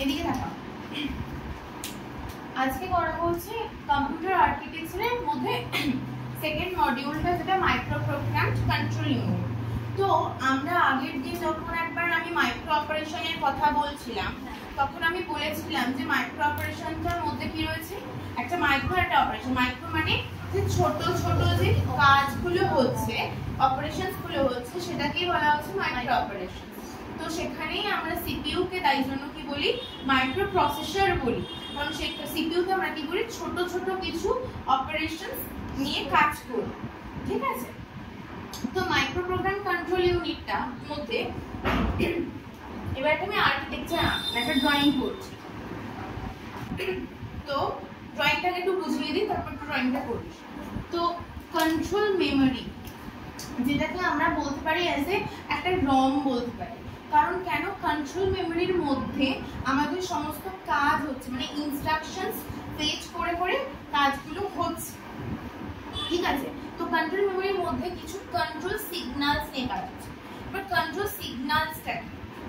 এদিকে থাকা। আজকে করাবো হচ্ছে কম্পিউটার আর্কিটেকচারের মধ্যে সেকেন্ড মডিউলটা, যেটা মাইক্রো প্রোগ্রাম কন্ট্রোল ইউনিট। তো আমরা আগের দিন যখন একবার আমি মাইক্রো অপারেশনের কথা বলছিলাম, তখন আমি বলেছিলাম যে মাইক্রো অপারেশনটার মধ্যে কি রয়েছে, একটা মাইক্রো একটা অপারেশন। মাইক্রো মানে যে ছোট ছোট যে কাজগুলো হচ্ছে, অপারেশনসগুলো হচ্ছে, সেটাকেই বলা হচ্ছে মাইক্রো অপারেশন। তো সেখানেই আমরা সিপিইউ কে তাই জন্য কি বলি, মাইক্রো প্রসেসর বলি, কারণ সিপিইউ তে আমরা কি করি, ছোট ছোট কিছু অপারেশনস নিয়ে কাজ করি। ঠিক আছে, তো মাইক্রো প্রোগ্রাম কন্ট্রোল ইউনিটটা মধ্যে এবার আমি আর্কিটেকচার একটা ড্রয়িং করছি। তো ড্রয়িংটাকে একটু বুঝিয়ে দিই, তারপর ড্রয়িংটা করিস। তো কন্ট্রোল মেমোরি, যেটাকে আমরা বলতে পারি অ্যাজ এ একটা রম বলতে পারি। কারণ কেন, কন্ট্রোল মেমোরির মধ্যে আমাদের সমস্ত কাজ হচ্ছে, মানে ইনস্ট্রাকশনস পেজ করে করে কাজগুলো হচ্ছে। ঠিক আছে, তো কন্ট্রোল মেমোরির মধ্যে কিছু কন্ট্রোল সিগন্যালস নিয়ে কাজ হচ্ছে। এবার কন্ট্রোল সিগন্যালসটা,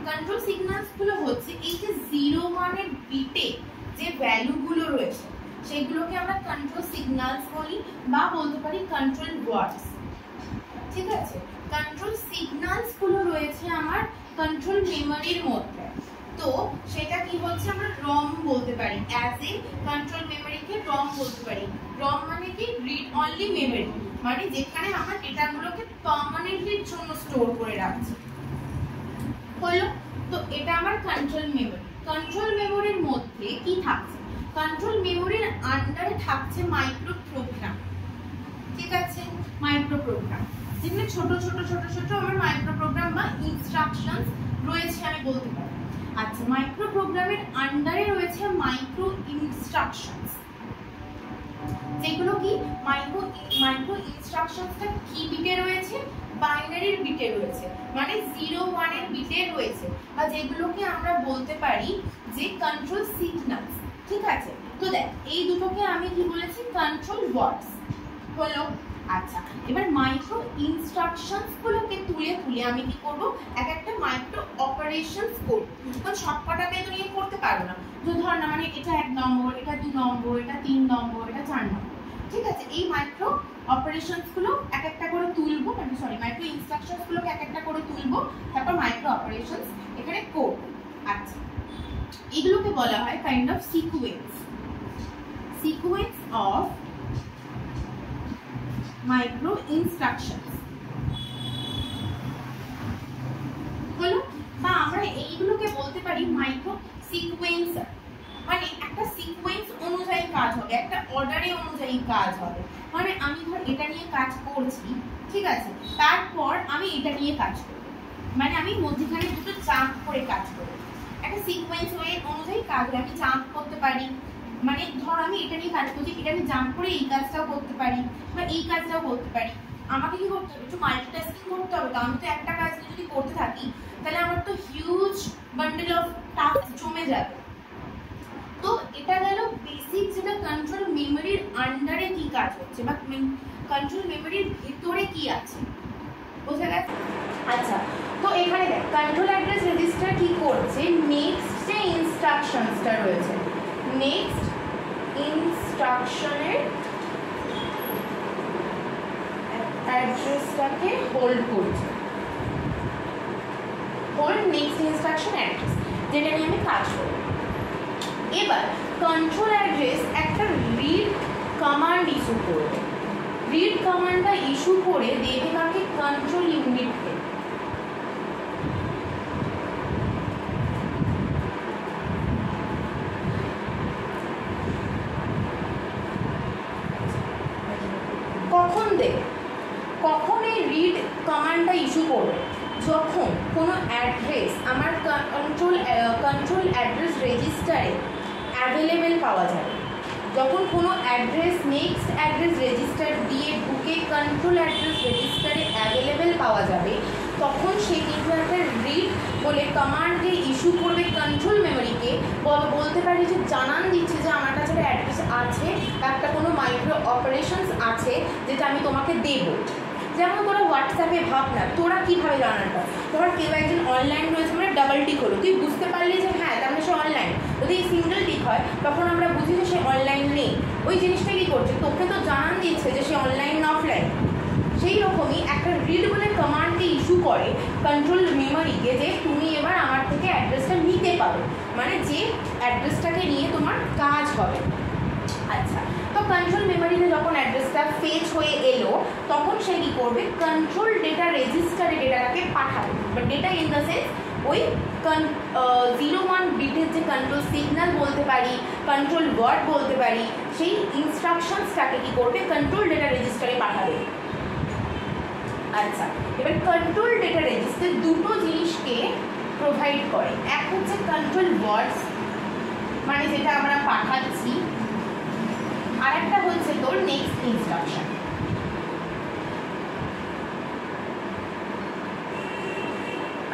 কন্ট্রোল সিগন্যালস গুলো হচ্ছে এই যে 0-1 এর বিটে যে ভ্যালুগুলো রয়েছে, সেগুলোকে আমরা কন্ট্রোল সিগন্যালস বলি, বা বলতে পারি কন্ট্রোল ওয়ার্ডস। ঠিক আছে, কন্ট্রোল সিগন্যালস গুলো রয়েছে আমার কন্ট্রোল মেমোরির মধ্যে। তো সেটা কি হচ্ছে, আমরা রম বলতে পারি, অ্যাজ এ কন্ট্রোল মেমোরিকে রম বলতে পারি। রম মানে কি, রিড অনলি মেমোরি, মানে যেখানে আমরা ডেটাগুলোকে পার্মানেন্টলির জন্য স্টোর করে রাখছি। হলো, তো এটা আমার কন্ট্রোল মেমোরি। কন্ট্রোল মেমোরির মধ্যে কি থাকছে, কন্ট্রোল মেমোরির আন্ডারে থাকছে মাইক্রো প্রোগ্রাম। ঠিক আছে, মাইক্রো প্রোগ্রাম যেখানে ছোট ছোট ছোট ছোট আমার মাইক্রো প্রোগ্রাম বা ইনস্ট্রাকশনস রয়েছে আমি বলতে পারি। আচ্ছা, মাইক্রো প্রোগ্রামের আন্ডারে রয়েছে মাইক্রো ইনস্ট্রাকশনস, যেগুলো কি মাইক্রো ইনস্ট্রাকশনসটা কি বিটে রয়েছে, বাইনারির বিটে রয়েছে, মানে 0-1 এর বিটে রয়েছে, বা যেগুলোকে আমরা বলতে পারি যে কন্ট্রোল সিগন্যালস। ঠিক আছে, তো দেখ এই দুটোকে আমি কি বলেছি, কন্ট্রোল ওয়ার্ডস হলো। আচ্ছা, এবার মাইক্রো ইনস্ট্রাকশনস গুলোকে তুলে তুলে আমি কি করব, একটা মাইক্রো অপারেশনস করব। কারণ সবকটাকে তো নিয়ে করতে পারবো না, তো ধর না, মানে এটা 1 নম্বর, এটা 2 নম্বর, এটা 3 নম্বর, এটা 4 নম্বর। ঠিক আছে, এই মাইক্রো অপারেশনস গুলো এক একটা করে তুলবো, মানে সরি মাইক্রো ইনস্ট্রাকশনস গুলোকে এক একটা করে তুলবো, তারপর মাইক্রো অপারেশনস এখানে করব। আচ্ছা, এগুলোকে বলা হয় kind of sequence of micro instructions হলো, বা আমরা এইগুলোকে বলতে পারি মাইক্রো সিকোয়েন্সার। মানে একটা সিকোয়েন্স অনুযায়ী কাজ হবে, একটা অর্ডারে অনুযায়ী কাজ হবে। মানে আমি ধর এটা নিয়ে কাজ করছি, ঠিক আছে, তারপর আমি এটা নিয়ে কাজ করব, মানে আমি মধ্যখানে দুটো জাম্প করে কাজ করব। একটা সিকোয়েন্স ওয়ে অনুযায়ী কাজ হবে, আমি জাম্প করতে পারি, মানে ধর আমি এটা নিয়ে কাজ করছি, এটা আমি জাম্প করে এই কাজটাও করতে পারি, বা এই কাজটাও করতে পারি। আমাকে কি করতে হবে, একটু মাল্টিটাস্কিং করতে হবে। তো আমি তো একটা কাজ যদি করতে থাকি, তাহলে আমার তো হিউজ বান্ডেল অফ টাস্ক জমে যাবে। তো এটা গেল বেসিক, যেটা কন্ট্রোল মেমোরির আন্ডারে কি কাজ হচ্ছে, বা কন্ট্রোল মেমোরির ভিতরে কি আছে, বোঝা গেছে? আচ্ছা, তো এখানে দেখ কন্ট্রোল অ্যাড্রেস রেজিস্টার কি করছে, নেক্সট যে ইনস্ট্রাকশনসটা রয়েছে, নেক্সট ইনস্ট্রাকশনের অ্যাড্রেসটাকে হোল্ড করছে, হোল্ড নেক্সট ইনস্ট্রাকশন অ্যাড্রেস, যেটা নিয়ে আমি কাজ করব। এবার কন্ট্রোল অ্যাড্রেস একটা রিড কমান্ড ইস্যু করবে। রিড কমান্ডটা ইস্যু করে দেবে কাকে, কন্ট্রোল ইউনিটকে। কখন দেবে, কখন এই রিড কমান্ডটা ইস্যু করবে, যখন কোনো অ্যাড্রেস আমার কন্ট্রোল অ্যাড্রেস রেজিস্টারে অ্যাভেলেবেল পাওয়া যাবে। যখন কোনো অ্যাড্রেস নেক্সট অ্যাড্রেস রেজিস্টার দিয়ে ঢুকে কন্ট্রোল অ্যাড্রেস রেজিস্টারে অ্যাভেলেবেল পাওয়া যাবে, তখন সে কিন্তু একটা রিড বলে কমান্ডকে ইস্যু করবে কন্ট্রোল মেমোরিকে। বলতে পারি যে জানান দিচ্ছে যে আমার কাছে একটা অ্যাড্রেস আছে, একটা কোনো মাইক্রো অপারেশনস আছে যেটা আমি তোমাকে দেবো। যেমন তোরা হোয়াটসঅ্যাপে ভাব না তোরা কীভাবে জানার পর তোমার কেউ একজন অনলাইন রয়েছে মানে ডাবল টিক হলো, তুই বুঝতে পারলি যে হ্যাঁ তাহলে সে অনলাইন। যদি সিঙ্গেল টিক হয় তখন আমরা বুঝি যে সে অনলাইন নেই। ওই জিনিসটা কী করছে, তোকে তো জানান দিচ্ছে যে সে অনলাইন না অফলাইন। সেই রকমই একটা রিড বলে কমান্ডকে ইস্যু করে কন্ট্রোল মেমোরিকে, যে তুমি এবার আমার থেকে অ্যাড্রেসটা নিতে পারো, মানে যে অ্যাড্রেসটাকে নিয়ে তোমার কাজ হবে। আচ্ছা, তো কন্ট্রোল মেমোরিতে যখন অ্যাড্রেসটা ফেচ হয়ে এলো তখন সে কী করবে, কন্ট্রোল ডেটা রেজিস্টারে ডেটাটাকে পাঠাবে। But data in the sense ওই 01 বিটের যে কন্ট্রোল সিগন্যাল বলতে পারি, কন্ট্রোল ওয়ার্ড বলতে পারি, সেই ইনস্ট্রাকশনসটাকে কী করবে, কন্ট্রোল ডেটা রেজিস্টারে পাঠাবে। আচ্ছা, এবার কন্ট্রোল ডেটা রেজিস্টার দুটো জিনিসকে প্রোভাইড করে। এক হচ্ছে কন্ট্রোল ওয়ার্ডস, মানে যেটা আমরা পাঠাচ্ছি, আর একটা হচ্ছে তোর নেক্সট ইনস্ট্রাকশন।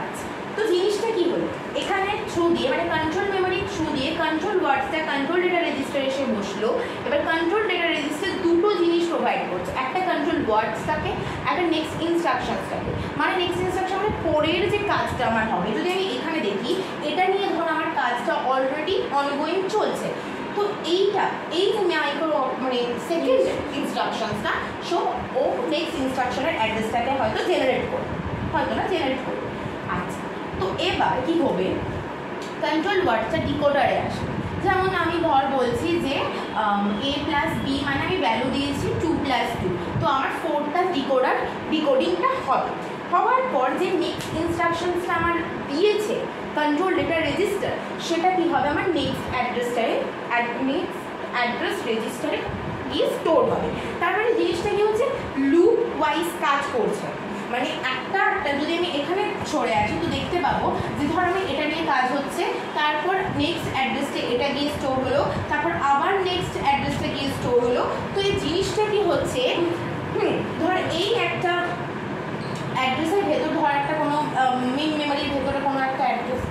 আচ্ছা, তো জিনিসটা কি হলো, এখানে থ্রু দিয়ে মানে কন্ট্রোল মেমোরি থ্রু দিয়ে কন্ট্রোল ওয়ার্ডসটা কন্ট্রোল ডেটা রেজিস্টারে এসে বসলো। এবার কন্ট্রোল ডেটা রেজিস্টার দুটো জিনিস প্রোভাইড করছে, একটা কন্ট্রোল ওয়ার্ডসটাকে, একটা নেক্সট ইনস্ট্রাকশনসটাকে। মানে নেক্সট ইনস্ট্রাকশন মানে পরের যে কাজটা আমার হবে, যদি আমি এখানে দেখি এটা নিয়ে ধর আমার কাজটা অলরেডি অনগোয়িং চলছে, তো এই যে মাইক্রো মানে সেকেন্ড ইনস্ট্রাকশনসটা সো ও নেক্সট ইনস্ট্রাকশনের অ্যাড্রেসটাকে হয়তো জেনারেট করবে, আচ্ছা, তো এবার কি হবে, কন্ট্রোল ওয়ার্ডটা ডিকোডারে আসবে। যেমন আমি ধর বলছি যে a+b মানে আমি ভ্যালু দিয়েছি 2+2, তো আমার 4টা ডিকোডিংটা হবে। হওয়ার পর যে নেক্সট ইনস্ট্রাকশনসটা আমার দিয়েছে কন্ট্রোল ডেটা রেজিস্টার, সেটা কি হবে, আমার নেক্সট অ্যাড্রেস রেজিস্টারে গিয়ে স্টোর হবে। তার মানে জিনিসটা কি হচ্ছে, লুপ ওয়াইজ কাজ করছে। মানে একটা যদি আমি এখানে সরে আসি তো দেখতে পাবো যে ধর আমি এটা নিয়ে কাজ হচ্ছে, তারপর নেক্সট অ্যাড্রেসটা এটা গিয়ে স্টোর হলো, তারপর আবার নেক্সট অ্যাড্রেসটা গিয়ে স্টোর হলো। তো এই জিনিসটা কি হচ্ছে, ধর এই একটা অ্যাড্রেসের ভেতর ধর একটা কোনো মেইন মেমোরির ভেতরে কোনো একটা অ্যাড্রেস,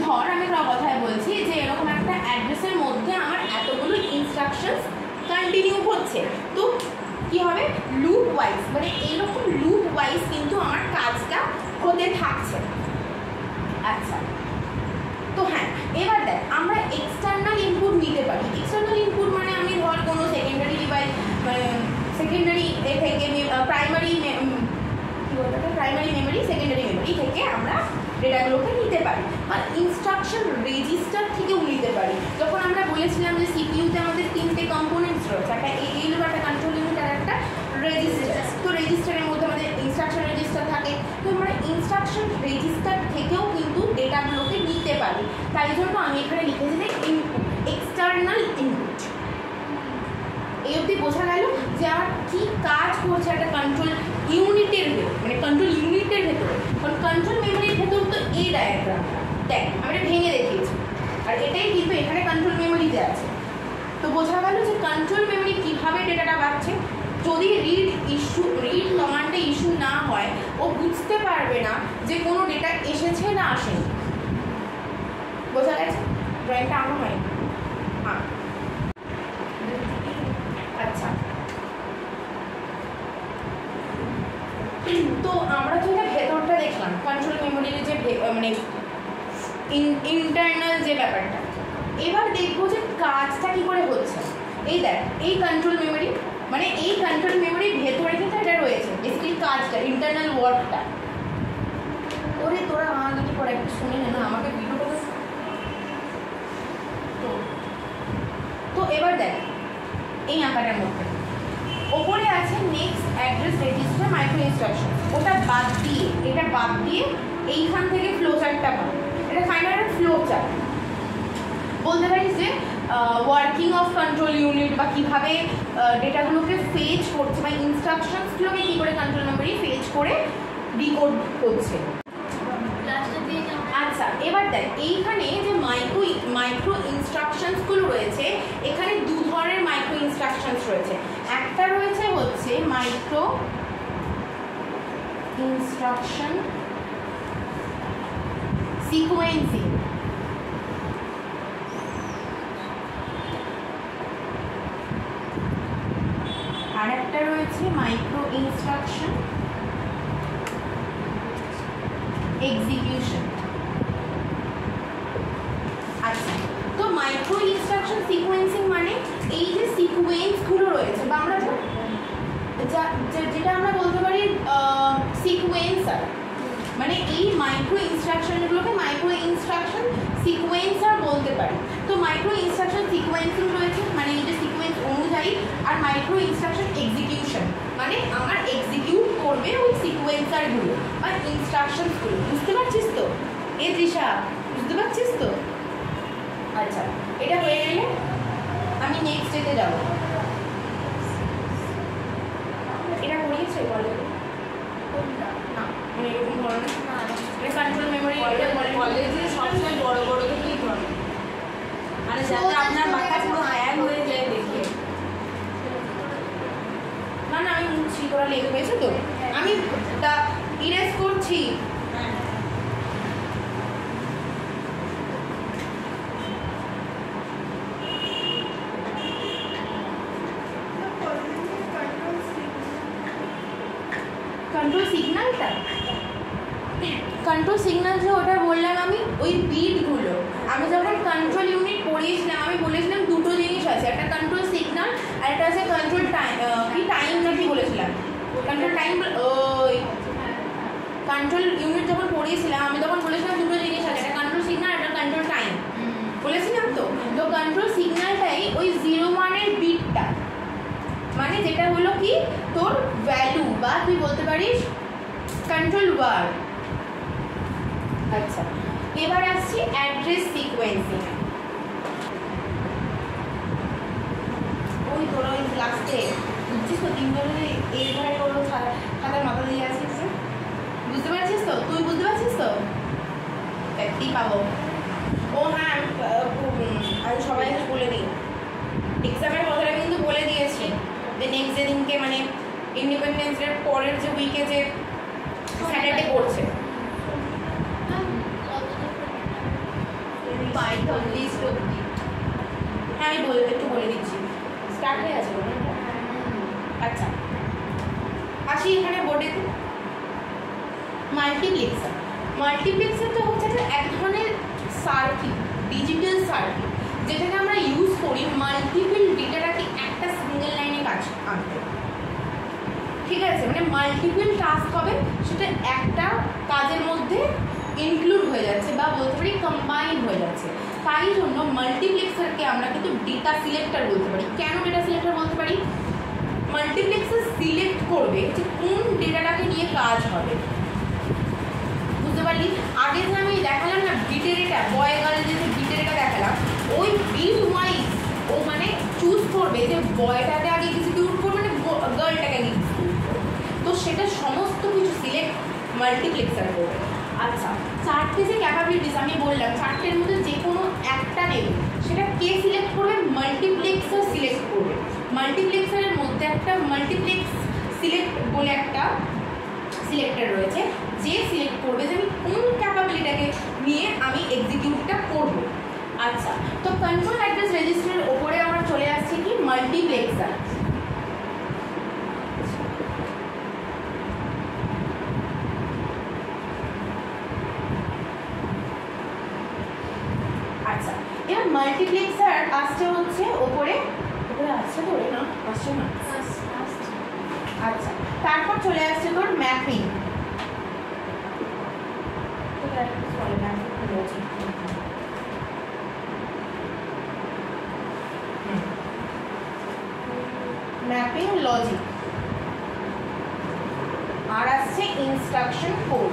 ধর আমি কথায় বলছি যে এরকম একটা অ্যাড্রেসের মধ্যে আমার এতগুলো ইনস্ট্রাকশনস কন্টিনিউ হচ্ছে, তো কি হবে, লুপ ওয়াইজ, মানে এইরকম লুপ ওয়াইজ কিন্তু আমার কাজটা হতে থাকছে। আচ্ছা, তো হ্যাঁ, এবার দেখ আমরা এক্সটার্নাল ইনপুট নিতে পারি। এক্সটার্নাল ইনপুট মানে আমি ধর কোনো সেকেন্ডারি ডিভাইস, সেকেন্ডারি থেকে প্রাইমারি মেমোরি, সেকেন্ডারি মেমোরি থেকে আমরা ডেটাগুলোকে নিতে পারি, আর ইনস্ট্রাকশন রেজিস্টার থেকেও নিতে পারি। যখন আমরা বলেছিলাম যে সিপিইউতে আমাদের 3টে কম্পোনেন্টস রয়েছে, একটা এইগুলো একটা কন্ট্রোল ইউনিট আর একটা রেজিস্টার, তো রেজিস্টারের মধ্যে আমাদের ইনস্ট্রাকশন রেজিস্টার থাকে, তো আমরা ইনস্ট্রাকশন রেজিস্টার থেকেও কিন্তু ডেটাগুলোকে নিতে পারি। তাই জন্য আমি এখানে লিখেছি যে ইনপুট, এক্সটার্নাল ইনপুট। এই অবধি বোঝা গেল যে আমার কী কাজ করছে একটা কন্ট্রোল ইউনিটের ভেতর, মানে কন্ট্রোল ইউনিটের ভেতরে। কারণ কন্ট্রোল মেমোরির ভেতর তো এই ডায়াগ্রামটা দেখ আমি এটা ভেঙে দেখিয়েছি, আর এটাই কিন্তু এখানে কন্ট্রোল মেমোরিতে আছে। তো বোঝা গেল যে কন্ট্রোল মেমোরি কীভাবে ডেটাটা পাচ্ছে। যদি রিড কমান্ডে ইস্যু না হয়, ও বুঝতে পারবে না যে কোনো ডেটা এসেছে না আসেনি। বোঝা গেছে, ড্রয়িংটা আঁকা হয়। হ্যাঁ, আচ্ছা, তো আমরা তো এটা ভেতরটা দেখলাম কন্ট্রোল মেমোরির যে মানে ইন্টারনাল যে ব্যাপারটা। এবার দেখবো যে কাজটা কি করে হচ্ছে। এই দেখ, এই কন্ট্রোল মেমোরি, মানে এই কন্ট্রোল মেমোরির ভেতরে কিন্তু এটা রয়েছে বেসিক্যালি কাজটা, ইন্টারনাল ওয়ার্কটা। ওরে তোরা আমাকে কি করে একটু শুনে নে না, আমাকে ভিডিওটা। তো এবার দেখ এই আঁকাটার মধ্যে ওপরে আছে next address register micro instruction, ওটা বাদ দিয়ে এটা বাদ দিয়ে এইখান থেকে ফ্লো চার্টটা পাবো। এটা ফাইনাল ফ্লো চার্ট বলতে পারিস যে ওয়ার্কিং অফ কন্ট্রোল ইউনিট, বা কীভাবে ডেটাগুলোকে ফেচ করছে, বা ইনস্ট্রাকশনসগুলোকে কী করে কন্ট্রোল মেমোরি ফেচ করে ডিকোড করছে। আচ্ছা, এবার দেখ এইখানে যে মাইক্রো ইনস্ট্রাকশনসগুলো রয়েছে, এখানে দু ধরনের মাইক্রো ইনস্ট্রাকশনস রয়েছে। একটা রয়েছে হচ্ছে মাইক্রো ইনস্ট্রাকশন সিকোয়েন্সিং, হচ্ছে মাইক্রো ইনস্ট্রাকশন এক্সিকিউশন। আচ্ছা, তো মাইক্রো ইনস্ট্রাকশন সিকোয়েন্সিং মানে এই যে সিকোয়েন্সগুলো রয়েছে বা আমরা যেটা আমরা বলতে পারি সিকোয়েন্সার, মানে এই মাইক্রো ইনস্ট্রাকশনগুলোকে মাইক্রো ইনস্ট্রাকশন সিকোয়েন্সার বলতে পারি। তো মাইক্রো ইনস্ট্রাকশন সিকোয়েন্সিং রয়েছে মানে এই যে সিকোয়েন্স অনুযায়ী, আর মাইক্রো ইনস্ট্রাকশন এক্সিকিউশন মানে আমার এক্সিকিউট করবে ওই সিকোয়েন্সারগুলো বা ইনস্ট্রাকশনসগুলো। বুঝতে পারছিস তো এ তৃষা? বুঝতে পারছিস তো? আচ্ছা, এটা হয়ে গেলে আমি নেক্সট ডেতে যাবো। এটা করিয়েছে বলে না, মানে এরকম ধরনের কন্ট্রোল মেমোরি কলেজে সবসময় বড় বড় থেকেই করে, মানে যাতে আপনার মাথা পুরো হ্যাং হয়ে যায় দেখে। না না, আমি মুছছি, তোরা লেগে হয়েছে তো, আমি ইরেজ করছি। কন্ট্রোল সিগন্যালটা, কন্ট্রোল সিগন্যাল যে ওটা বললাম আমি, ওই বিটগুলো আমি যখন কন্ট্রোল ইউনিট পড়িয়েছিলাম আমি বলেছিলাম দুটো জিনিস আছে, একটা কন্ট্রোল সিগন্যাল আর একটা আছে কন্ট্রোল টাইম, কি টাইম নাকি বলেছিলাম, কন্ট্রোল টাইম। ওই কন্ট্রোল ইউনিট যখন পড়িয়েছিলাম আমি তখন বলেছিলাম দুটো জিনিস আছে, একটা কন্ট্রোল সিগন্যাল আর একটা কন্ট্রোল টাইম বলেছিলাম। তো তো কন্ট্রোল সিগন্যালটাই ওই 0-1 বিটটা, মানে যেটা হলো কি তোর ভ্যালু বা তুই বলতে পারিস কন্ট্রোল ওয়ার্ড। আচ্ছা, এবার আসছি অ্যাড্রেস সিকোয়েন্সিং। ওই তোরা ওই লাস্টে বুঝছিস তো, তিনজনে এইভাবে করো খাতার মাথা দিয়ে আসছিস, বুঝতে পারছিস তো? তুই বুঝতে পারছিস তো? দেখতেই পাবো। ও হ্যাঁ, আমি সবাইকে বলে দিই, এক্সামের কথাটা কিন্তু বলে দিয়েছি যে নেক্সট দিনকে মানে ইন্ডিপেন্ডেন্স ডের পরের যে উইকে যে স্যাটারডে পড়ছে, হ্যাঁ আমি একটু বলে দিচ্ছি, স্টার্ট হয়ে আছে। আচ্ছা, আসি এখানে বোর্ডে। মাল্টিপ্লেক্সার, মাল্টিপ্লেক্সারটা হচ্ছে এক ধরনের সার্কিট, ডিজিটাল সার্কিট, যেটাকে আমরা ইউজ করি মাল্টিপল ডেটাটাকে একটা সিঙ্গেল লাইনে কাজ আনতে। ঠিক আছে, মানে মাল্টিপল টাস্ক হবে, সেটা একটা কাজের মধ্যে ইনক্লুড হয়ে যাচ্ছে বা বলতে পারি কম্বাইন হয়ে যাচ্ছে। তাই জন্য মাল্টিপ্লেক্সারকে আমরা কিন্তু ডেটা সিলেক্টর বলতে পারি। কেন ডেটা সিলেক্টর বলতে পারি? মাল্টিপ্লেক্সার সিলেক্ট করবে যে কোন ডেটাটাকে নিয়ে কাজ হবে। বুঝতে পারলি? আগে যে আমি দেখালাম না বিটের এটা, বয় গার্ল যে বিটের এটা দেখালাম, ওই বিট ওয়াইজ ও মানে চুজ করবে যে বয়টাকে আগে এক্সিকিউট করবে না গার্লটাকে আগে এক্সিকিউট করবে। তো সেটা সমস্ত কিছু সিলেক্ট মাল্টিপ্লেক্সার করবে। আচ্ছা, চারটে যে ক্যাপাবিলিটিস আমি বললাম, চারটের মধ্যে যে কোনো একটা নেবে, সেটা কে সিলেক্ট করবে? মাল্টিপ্লেক্সার সিলেক্ট করবে। মাল্টিপ্লেক্সারের মধ্যে একটা মাল্টিপ্লেক্স সিলেক্ট বলে একটা সিলেক্টর রয়েছে, যে সিলেক্ট করবে যে আমি কোন ক্যাপাবিলিটিটাকে নিয়ে আমি এক্সিকিউটটা করব। আচ্ছা, তো কন্ট্রোল অ্যাড্রেস রেজিস্টারের ওপরে আমরা চলে আসছি কি মাল্টিপ্লেক্সার। আচ্ছা, এবার মাল্টিপ্লেক্সার আসছে হচ্ছে ওপরে, ওপরে আসছে তো না, আসছে না। আচ্ছা, তারপর চলে আসছে তোর ম্যাপিং। ম্যাপিং লজিক, আর আসছে ইনস্ট্রাকশন কোড।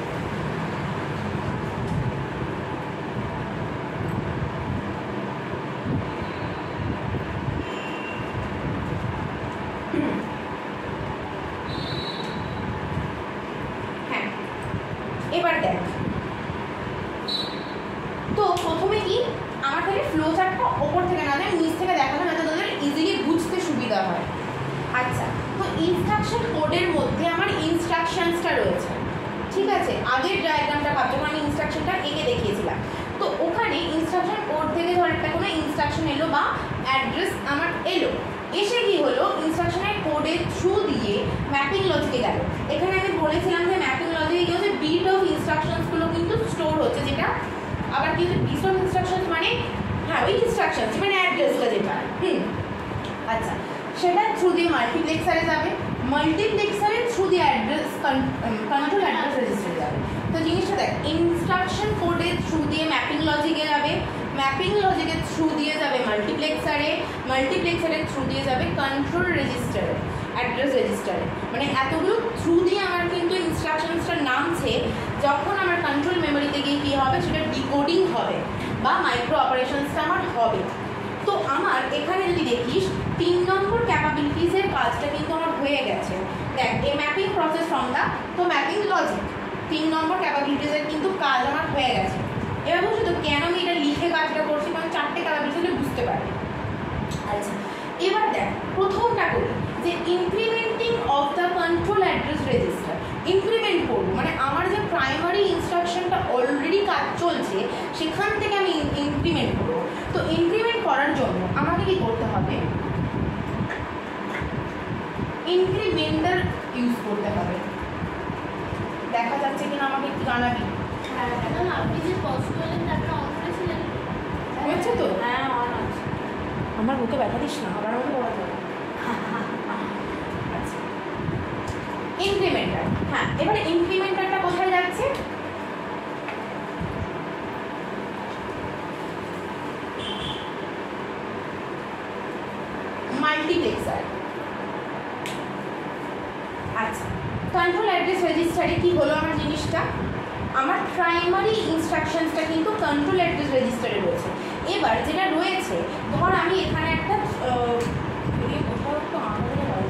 হ্যাঁ, এবার দেখ, তো প্রথমে কি আমার তাহলে ফ্লো চার্টটা ওপর থেকে না দেয় নিচ থেকে দেখানো, যাতে তোদের ইজিলি বুঝতে সুবিধা হয়। আচ্ছা, তো ইনস্ট্রাকশন কোডের মধ্যে আমার ইনস্ট্রাকশনসটা রয়েছে। ঠিক আছে, আগের ডায়াগ্রামটা ভাবছো, আমি ইনস্ট্রাকশনটা এঁকে দেখিয়েছিলাম। তো ওখানে ইনস্ট্রাকশন কোড থেকে ধর একটা কোনো ইনস্ট্রাকশন এলো বা অ্যাড্রেস আমার এলো, এসে কি হলো, ইনস্ট্রাকশনের কোডের থ্রু দিয়ে ম্যাপিং লজিকে গেল। এখানে আমি বলেছিলাম যে ম্যাপিং লজিকে কি হচ্ছে, বিট অফ ইনস্ট্রাকশনসগুলো কিন্তু স্টোর হচ্ছে, যেটা আবার কি হচ্ছে বিট অফ ইনস্ট্রাকশনস মানে হ্যাঁ ওই ইনস্ট্রাকশনস মানে অ্যাড্রেসটা যেটা আচ্ছা, সেটা থ্রু দিয়ে মাল্টিপ্লেক্সারে যাবে, মাল্টিপ্লেক্সারের থ্রু দিয়ে অ্যাড্রেস কন্ট্রোল অ্যাড্রেস রেজিস্টারে যাবে। তো জিনিসটা দেখ, ইনস্ট্রাকশন কোডের থ্রু দিয়ে ম্যাপিং লজিকে যাবে, ম্যাপিং লজিকের থ্রু দিয়ে যাবে মাল্টিপ্লেক্সারে, মাল্টিপ্লেক্সারের থ্রু দিয়ে যাবে কন্ট্রোল রেজিস্টারে, অ্যাড্রেস রেজিস্টারে। মানে এতগুলো থ্রু দিয়ে আমার কিন্তু ইনস্ট্রাকশনসটা নামছে, যখন আমার কন্ট্রোল মেমোরিতে গিয়ে কী হবে, সেটা ডিকোডিং হবে বা মাইক্রো অপারেশনসটা আমার হবে। তো আমার এখানে যদি দেখিস 3 নম্বর ক্যাপাবিলিটিসের কাজটা কিন্তু আমার হয়ে গেছে। দেখ, এ ম্যাপিং প্রসেস ফ্রম দা, তো ম্যাপিং লজিক 3 নম্বর ক্যাপাবিলিটিসের কিন্তু কাজ আমার হয়ে গেছে। এবার বুঝছো তো কেন আমি এটা লিখে কাজটা করছি, কারণ 4টে ক্যাপাবিলিটিস বুঝতে পারি। আচ্ছা, এবার দেখ প্রথমটা করি যে incrementing of the control address register. Increment করবো মানে আমার যে প্রাইমারি ইনস্ট্রাকশনটা অলরেডি কাজ চলছে সেখান থেকে আমি ইনক্রিমেন্ট করবো। তো ইনক্রিমেন্ট করার জন্য আমাকে কি করতে হবে, ইনক্রিমেন্টার ইউজ করতে হবে। দেখা যাচ্ছে কিনা আমাকে একটু জানাবি। আপনি যে পজ করলেন তারপরে অন করেছিলেন হয়েছে তো? হ্যাঁ অন আছে। আমার বুকে ব্যথা দিস না, আবার আমাকে বলা যাবে। আচ্ছা, ইনক্রিমেন্টার, হ্যাঁ এবারে ইনক্রিমেন্টারটা কোথায় যাচ্ছে, মাল্টিপ্লেক্সার। আচ্ছা, কন্ট্রোল অ্যাড্রেস রেজিস্টারে কি হলো আমার জিনিসটা, আমার প্রাইমারি ইনস্ট্রাকশনসটা কিন্তু কন্ট্রোল অ্যাড্রেস রেজিস্টারে রয়েছে। এবার যেটা রয়েছে, ধর আমি এখানে একটা কোথাও একটু আঁকা হয়,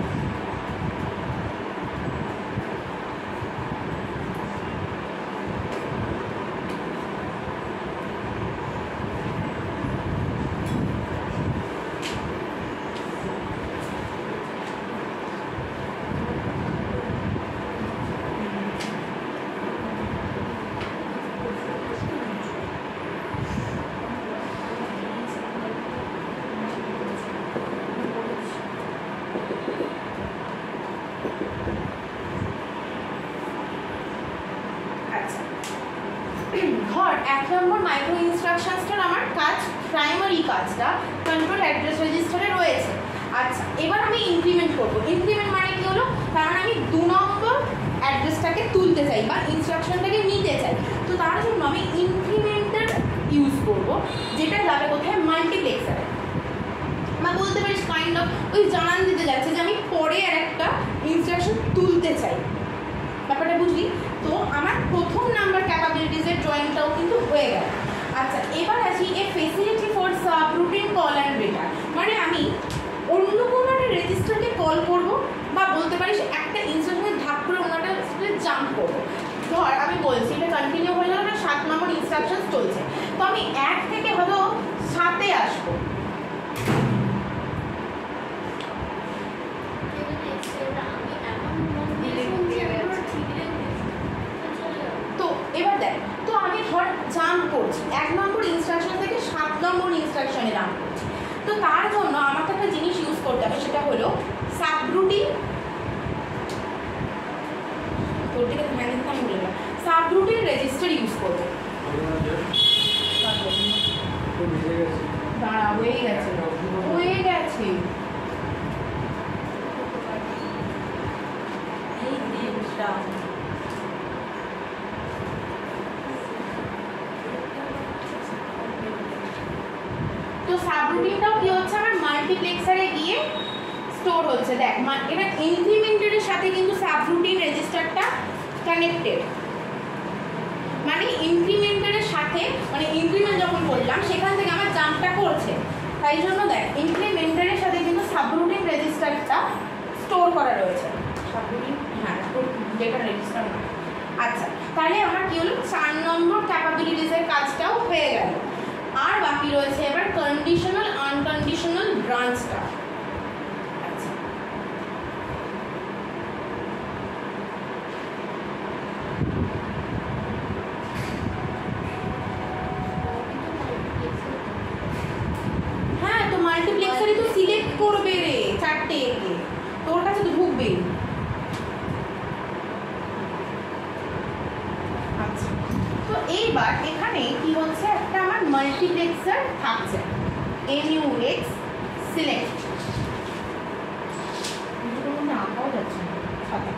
ধর 1 নম্বর মাইক্রো ইনস্ট্রাকশনসটার আমার কাজ, প্রাইমারি কাজটা কন্ট্রোল অ্যাড্রেস রেজিস্টারে রয়েছে। আচ্ছা, এবার আমি ইনক্রিমেন্ট করবো। ইনক্রিমেন্ট মানে কি হলো, তার মানে আমি 2 নম্বর অ্যাড্রেসটাকে তুলতে চাই বা ইনস্ট্রাকশনটাকে নিতে চাই। তো তার জন্য আমি ইনক্রিমেন্টার ইউজ করবো, যেটা যাবে কোথায়, মাল্টিপ্লেক্সারে। বা বলতে পারিস কাইন্ড অফ ওই জানান দিতে যাচ্ছে যে আমি পরে আর একটা ইনস্ট্রাকশন তুলতে চাই, ব্যাপারটা বুঝলি? তো আমার প্রথম নাম্বার ক্যাপাবিলিটিসের ড্রয়িংটাও কিন্তু হয়ে গেল। আচ্ছা, এবার আসি a facility for subroutine call and return. মানে আমি অন্য কোনো একটা রেজিস্টারকে কল করব বা বলতে পারিস একটা ইনস্ট্রাকশনের ধাপ করে অন্য একটা জাম্প করবো। ধর আমি বলছি এটা কন্টিনিউ হয়ে গেল, 7 নম্বর ইনস্ট্রাকশন চলছে, তো আমি 1 থেকে হয়তো 7-এ আসবো। তো এবার দেখ, তো আমি ধর জাম্প করছি 1 নম্বর ইনস্ট্রাকশন থেকে 7 নম্বর ইনস্ট্রাকশনে জাম্প করছি। তো তার জন্য আমাকে একটা জিনিস ইউজ করতে হবে, সেটা হলো সাবরুটিন। তোর দিকে ধ্যান দিতে আমি বলে দিলাম, সাবরুটিন রেজিস্টার ইউজ করবো। দাঁড়া, হয়ে গেছে হয়ে গেছে। এই জিনিসটা তো সাবরুটিনটাও কি হচ্ছে, আমার মাল্টিপ্লেক্সারে গিয়ে স্টোর হচ্ছে। দেখ, এটা ইনক্রিমেন্টারের সাথে কিন্তু সাবরুটিন রেজিস্টারটা কানেক্টেড, মানে ইনক্রিমেন্টারের সাথে, মানে ইনক্রিমেন্ট যখন করলাম সেখান থেকে আমার জাম্পটা করছে, তাই জন্য দেখ ইনক্রিমেন্টারের সাথে কিন্তু সাবরুটিন রেজিস্টারটা স্টোর করা রয়েছে। সাবরুটিন, হ্যাঁ যেটা রেজিস্টার না। আচ্ছা, তাহলে আমার কি হলো, 4 নম্বর ক্যাপাবিলিটিসের কাজটাও হয়ে গেল। আর বাকি রয়েছে এবার কন্ডিশনাল আনকন্ডিশনাল ব্রাঞ্চটা। আচ্ছা, হ্যাঁ তো মাল্টিপ্লেক্সারই তো সিলেক্ট করবে রে, এইবার এখানে কি হচ্ছে, একটা আমার মাল্টিপ্লেক্সার থাকছে, MUX সিলেক্ট, না আঁকাও যাচ্ছে না খাতা,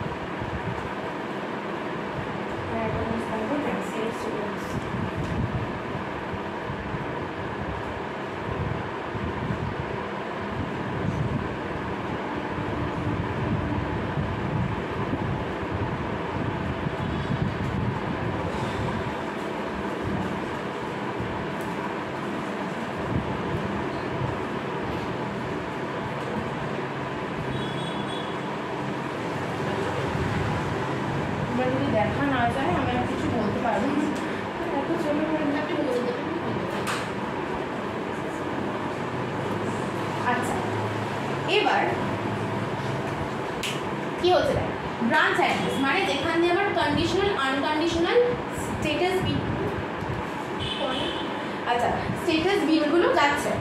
যদি দেখা না যায় আমি আর কিছু বলতে পারবো না। এত চলে আপনি বলে দেবেন। আচ্ছা, এবার কি হচ্ছে দেখ, ব্রাঞ্চ অ্যাড্রেস মানে যেখান দিয়ে আমার কন্ডিশনাল আনকন্ডিশনাল স্ট্যাটাস বিট, আচ্ছা স্ট্যাটাস বিটগুলো যাচ্ছে,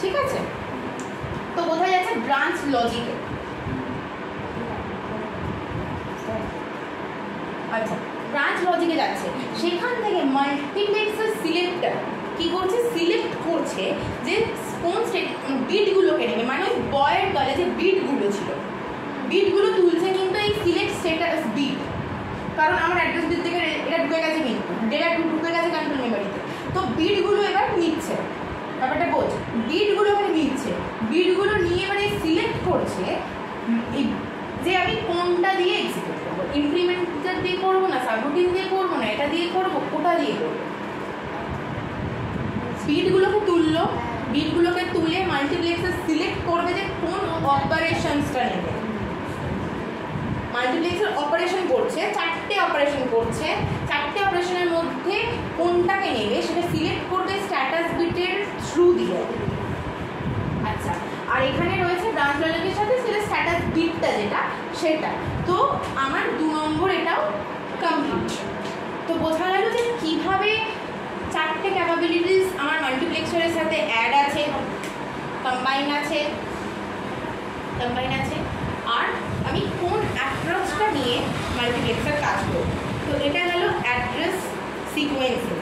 ঠিক আছে? তো কোথায় যাচ্ছে? ব্রাঞ্চ লজিকে। আচ্ছা, ব্রাঞ্চ লজিকে যাচ্ছে, সেখান থেকে মাল্টিপ্লেক্সার সিলেক্টর কি করছে? সিলেক্ট করছে যে কোন বিটগুলোকে নেবে, মানে ওই বয়ের গলে যে বিটগুলো ছিল, বিটগুলো তুলছে কিন্তু এই সিলেক্ট স্ট্যাটাস বিট, কারণ আমার অ্যাড্রেস বিট থেকে এটা ঢুকে গেছে, কিন্তু ডেটা ঢুকে গেছে কন্ট্রোল মেমোরিতে। তো বিটগুলো এবার নিচ্ছে, ব্যাপারটা বোঝ, বিটগুলো এবার নিচ্ছে, বিটগুলো নিয়ে এবারে সিলেক্ট করছে এই যে আমি কোনটা দিয়ে এক্সিকিউট করবো, ইনক্রিমেন্টার দিয়ে করবো না, সাবরুটিন দিয়ে করবো না, এটা দিয়ে করবো, কোটা দিয়ে করবো। বিটগুলোকে তুললো, বিটগুলোকে তুলে মাল্টিপ্লেক্সার সিলেক্ট করবে যে কোন অপারেশনসটা নেবে। মাল্টিপ্লেক্সার অপারেশন করছে, 4টে অপারেশন করছে, 4টে অপারেশনের মধ্যে কোনটাকে নেবে সেটা সিলেক্ট করবে স্ট্যাটাস বিটের থ্রু দিয়ে। আচ্ছা, আর এখানে রয়েছে ব্রাঞ্চ লজিকের সাথে সেটা স্ট্যাটাস বিটটা যেটা সেটা। তো আমার 2 নম্বর এটাও কমপ্লিট। তো বোঝা গেল যে কীভাবে 4টে ক্যাপাবিলিটিস আমার মাল্টিপ্লেক্সারের সাথে অ্যাড আছে, কম্বাইন আছে, আর আমি কোন অ্যাপ্রোচটা নিয়ে মাল্টিপ্লেক্সার কাজ করব। তো এটা গেল অ্যাড্রেস সিকোয়েন্সিং।